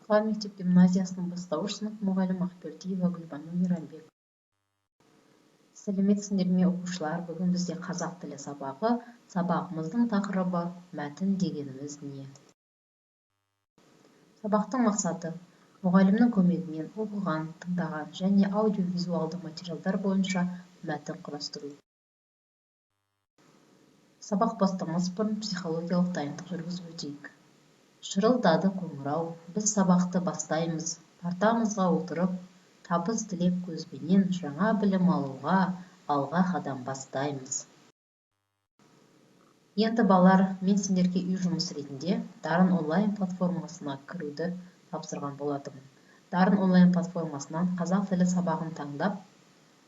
Орта мектеп гимназиясының бастауыш сынып мұғалімі Ақбердиева Гүлбану Мейрамбек. Сәлеметсіңдер ме оқушылар, бүгін бізде қазақ тілі сабағы. Сабағымыздың тақырыбы мәтін дегеніміз не? Сабақтың мақсаты мұғалімнің көмегімен оқыған, тыңдаған және аудиовизуалды материалдар бойынша мәтін құрастыру. Сабақ бастамас бұрын психологиялық дайындық жүргізіп өтейік. Шырылдады қоңырау, біз сабақты бастаймыз, партамызға отырып, табыс тілеп көзбенен жаңа білім алуға, алға қадам бастаймыз. Енді балалар, мен сендерге үй жұмыс ретінде Дарын онлайн платформасына кіруді тапсырған болатымын. Дарын онлайн платформасынан қазақ тілі сабағын таңдап,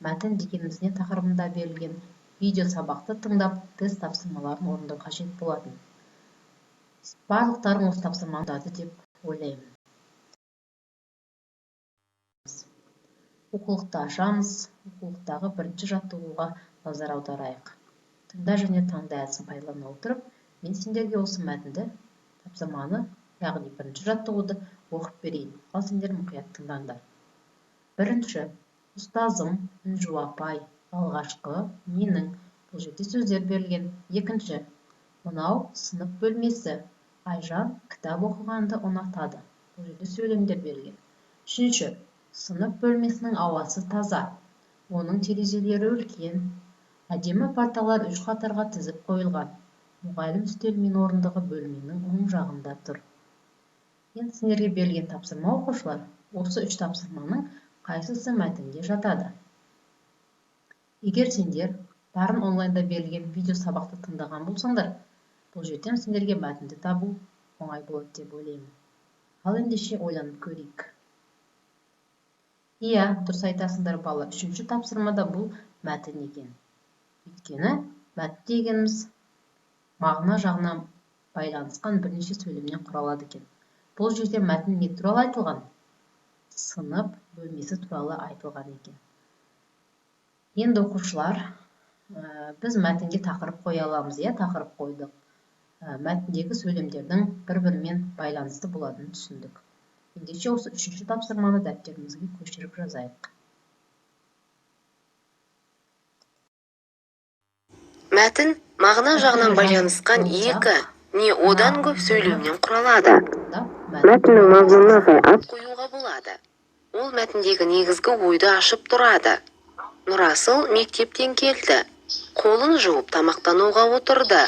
мәтін дегеніміз не тақырыбында берілген видео сабақты тыңдап, тест тапсырмаларын орындау қажет болатын. Барлықтарың осы тапсырманы орындады деп ойлаймын. Оқулықты ашамыз, оқулықтағы бірінші жаттығуға назар аударайық. Тыңда және таңда әдісін пайдалана отырып, мен сендерге осы мәтінді тапсырманы, яғни бірінші жаттығуды оқып берейін. Ал сендер мұқият тыңдаңдар. Бірінші, ұстазым, Үнжу апай, алғашқы, менің, бұл жерде сөздер берілген. Екінші, мынау сынып бөлмесі, Айжан кітап оқығанды ұнатады, бұл жерде сөйлемдер берілген. Үшінші, сынып бөлмесінің ауасы таза, оның терезелері үлкен, әдемі парталар үш қатарға тізіп қойылған, мұғалім үстел мен орындығы бөлменің оң жағында тұр. Енді сендерге берілген тапсырма оқушылар, осы үш тапсырманың қайсысы мәтінге жатады? Егер сендер Дарын онлайнда берілген видео сабақты тыңдаған болсаңдар, бұл жерден сендерге мәтінді табу оңай болады деп ойлаймын. Ал ендеше ойланып көрейік. Иә, дұрыс айтасыңдар бала, үшінші тапсырмада бұл мәтін екен. Өйткені мәтін дегеніміз мағына жағынан байланысқан бірнеше сөйлемнен құралады екен. Бұл жерде мәтін не туралы айтылған? Сынып бөлмесі туралы айтылған екен. Енді оқушылар, біз мәтінге тақырып қоя аламыз, тақырып қойдық. Мәтіндегі сөйлемдердің бір-бірімен байланысты болатынын түсіндік. Ендеше осы үшінші тапсырманы дәптерімізге көшіріп жазайық. Мәтін мағына жағынан байланысқан екі, не одан көп сөйлемнен құралады. Мәтіннің мазмұнына сай ат қоюға болады. Ол мәтіндегі негізгі ойды ашып тұрады. Нұрасыл мектептен келді. Қолын жуып тамақтануға отырды.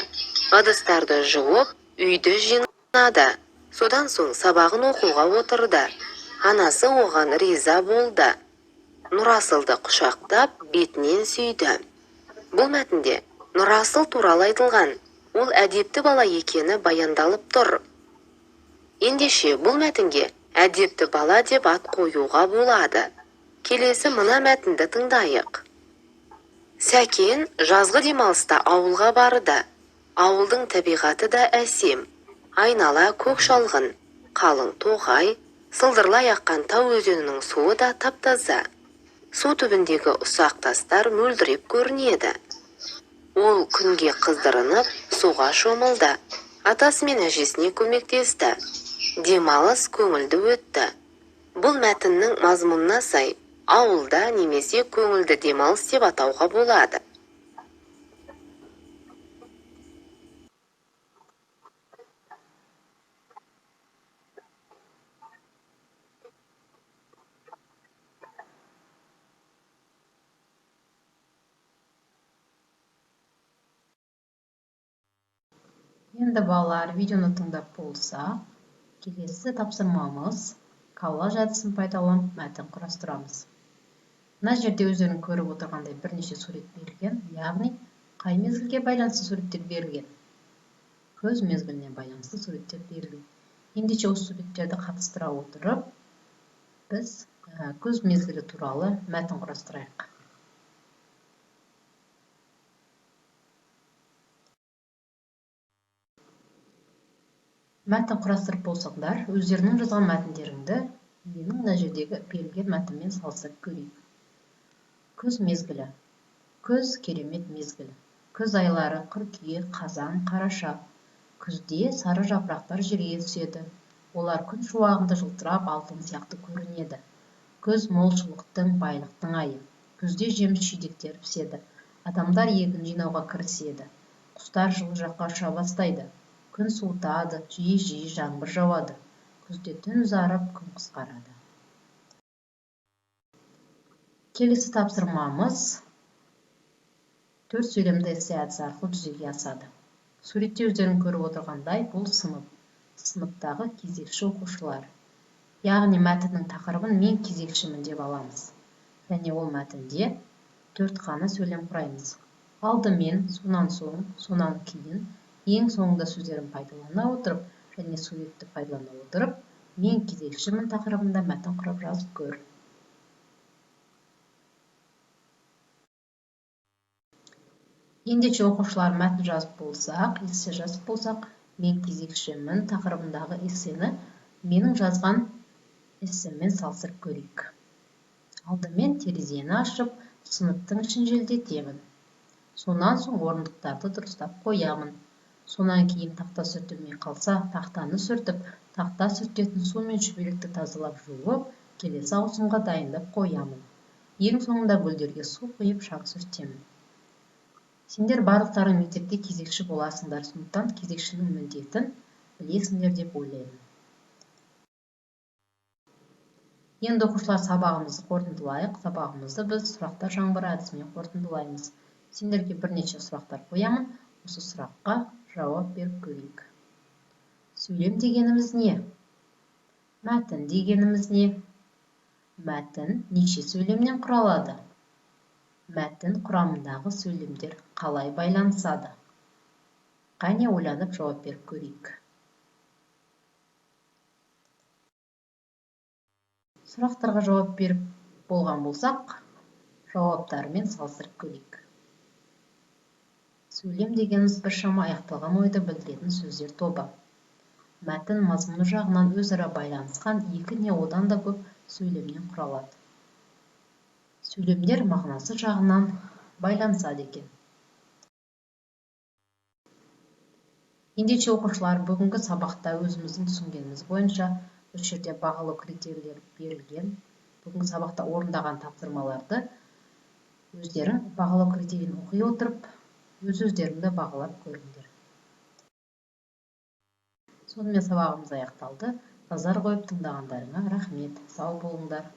Ыдыстарды жуып, үйді жинады. Содан соң сабағын оқуға отырды. Анасы оған риза болды. Нұрасылды құшақтап, бетінен сүйді. Бұл мәтінде Нұрасыл туралы айтылған. Ол әдепті бала екені баяндалып тұр. Ендеше бұл мәтінге әдепті бала деп ат қоюға болады. Келесі мына мәтінді тыңдайық. Сәкен жазғы демалыста ауылға барды. Ауылдың табиғаты да әсем. Айнала көк шалғын, қалың тоғай, сылдырлай аққан тау өзенінің суы да таптаза. Су түбіндегі ұсақ тастар мөлдіреп көрінеді. Ол күнге қыздырынып, суға шомылды. Атасы мен әжесіне көмектесті. Демалыс көңілді өтті. Бұл мәтіннің мазмұнына сай ауылда немесе көңілді демалыс деп атауға болады. Енді балалар видеоны тыңдап болса, келесі тапсырмамыз коллаж әдісін пайдаланып мәтін құрастырамыз. Мына жерде өздерің көріп отырғандай бірнеше сурет берілген, яғни қай мезгілге байланысты суреттер берілген? Көз мезгіліне байланысты суреттер берілген. Ендеше осы суреттерді қатыстыра отырып, біз көз мезгілі туралы мәтін құрастырайық. Мәтін құрастырып болсаңдар, өздерінің жазған мәтіндеріңді менің мына жердегі берілген мәтінмен салыстырып көрейік. Күз мезгілі. Күз керемет мезгіл. Күз айлары қыркүйек, қазан, қараша. Күзде сары жапырақтар жерге түседі. Олар күн шуағында жылтырап алтын сияқты көрінеді. Күз молшылықтың, байлықтың айы. Күзде жеміс-жидектер піседі. Адамдар егін жинауға кіріседі. Құстар жылы жаққа ұша бастайды. Күн суытады, жиі-жиі жаңбыр жауады. Күзде түн ұзарып, күн қысқарады. Келесі тапсырмамыз 4 сөйлемді эссе әдісі арқылы жүзеге асады. Суретте өздерің көріп отырғандай, бұл сынып. Сыныптағы кезекші оқушылар. Яғни мәтіннің тақырыбын мен кезекшімін деп аламыз. Және ол мәтінде 4 қана сөйлем құраймыз. Алдымен, сонан соң, сонан кейін, ең соңында сөздерін пайдалана отырып, және суретті пайдалана отырып, мен кезекшімін тақырыбында мәтін құрап жазып көр. Ендеше оқушылар мәтін жазып болсақ, эссе жазып болсақ, мен кезекшімін тақырыбындағы эссені менің жазған эссеммен салыстырып көрейік. Алдымен терезені ашып, сыныптың ішін желдетемін. Сонан соң орындықтарды дұрыстап қоямын. Сонан кейін тақта сүртілмей қалса, тақтаны сүртіп, тақта сүртетін су мен шүберекті тазалап жуып, келесі ауысымға дайындап қоямын. Ең соңында гүлдерге су құйып шаң сүртемін. Сендер барлықтарың мектепте кезекші боласыңдар, сондықтан кезекшінің міндетін білесіңдер деп ойлаймын. Енді оқушылар сабағымызды қорытындылайық. Сабағымызды біз сұрақтар жаңбыры әдісімен қорытындылаймыз. Сендерге бірнеше сұрақтар қоямын. Осы сұраққа жауап беріп көрейік. Сөйлем дегеніміз не? Мәтін дегеніміз не? Мәтін неше сөйлемнен құралады? Мәтін құрамындағы сөйлемдер қалай байланысады? Қане ойланып жауап беріп көрейік. Сұрақтарға жауап беріп болған болсақ, жауаптарымен салыстырып көрейік. Сөйлем дегеніміз біршама аяқталған ойды білдіретін сөздер тобы. Мәтін мазмұны жағынан өзара байланысқан екі не одан да көп сөйлемнен құралады. Сөйлемдер мағынасы жағынан байланысады екен. Ендеше оқушылар, бүгінгі сабақта өзіміздің түсінгеніміз бойынша осы жерде бағалау критерийлері берілген. Бүгінгі сабақта орындаған тапсырмаларды өздерің бағалау критерийін оқи отырып, өз-өздеріңді бағалап көріңдер. Сонымен сабағымыз аяқталды. Назар қойып тыңдағандарыңа рахмет. Сау болыңдар.